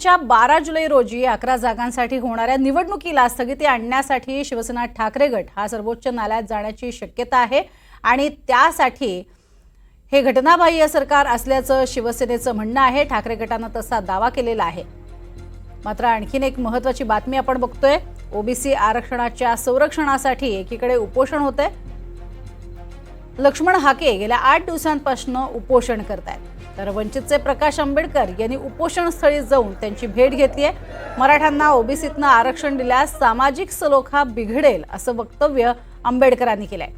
च्या 12 जुलै रोजी 11 जागांसाठी होणाऱ्या निवडणुकीला स्थगिती आणण्यासाठी शिवसेना ठाकरे गट हा सर्वोच्च न्यायालयात जाण्याची शक्यता आहे आणि त्यासाठी हे घटनाबाह्य सरकार असल्याचं शिवसेनेचं म्हणणं आहे। ठाकरे गटानं तसा दावा केलेला आहे। मात्र आणखीन एक महत्त्वाची बातमी आपण बघतोय। ओबीसी आरक्षणाच्या संरक्षणासाठी एकीकडे उपोषण होतंय। लक्ष्मण हाके गेल्या 8 दिवसांपासून उपोषण करतायत, तर वंचितचे प्रकाश आंबेडकर यांनी उपोषणस्थळी जाऊन त्यांची भेट घेतली आहे। मराठ्यांना ओबीसीतनं आरक्षण दिल्यास सामाजिक सलोखा बिघडेल असं वक्तव्य आंबेडकरांनी केलंय।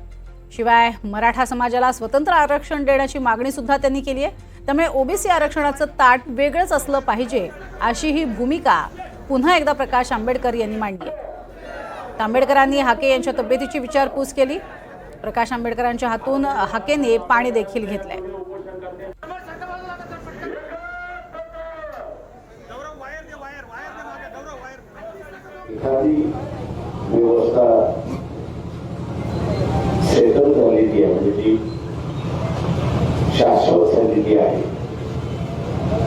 शिवाय मराठा समाजाला स्वतंत्र आरक्षण देण्याची मागणी सुद्धा त्यांनी केली आहे। त्यामुळे ओबीसी आरक्षणाचं ताट वेगळंच असलं पाहिजे अशी ही भूमिका पुन्हा एकदा प्रकाश आंबेडकर यांनी मांडली आहे। आंबेडकरांनी हाके यांच्या तब्येतीची विचारपूस केली। प्रकाश आंबेडकरांच्या हातून हाकेने पाणी देखील घेतलंय। एखादी व्यवस्था सेटल झालेली आहे, म्हणजे ती शाश्वत झालेली आहे,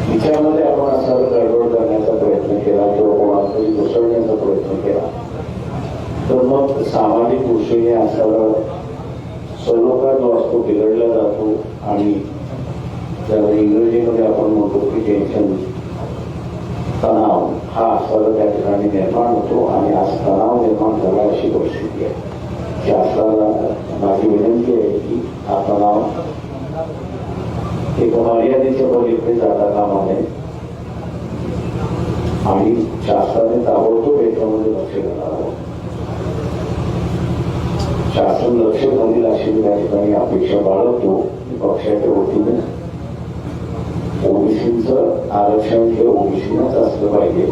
तिच्यामध्ये आपण असा गडबड करण्याचा प्रयत्न केला किंवा कोणातरी घुसळण्याचा प्रयत्न केला तर मग सामाजिक दृष्टीने असा सलोखा जो असतो बिघडला जातो आणि त्याला इंग्रजीमध्ये आपण म्हणतो की टेन्शन, तणाव हा असला त्या ठिकाणी निर्माण होतो आणि आज तणाव निर्माण झाला अशी परिस्थिती आहे। शासनाला माझी विनंती आहे की हा तणाव एक मर्यादेच्या पलीकडे जाता कामा नये आणि शासनाने ताबडतोब याच्यामध्ये लक्ष घालावं। शासन लक्ष घालील अशी मी त्या ठिकाणी अपेक्षा बाळगतो। पक्षाच्या वतीने ओबीसीचं आरक्षण हे ओबीसीनंच असलं पाहिजे।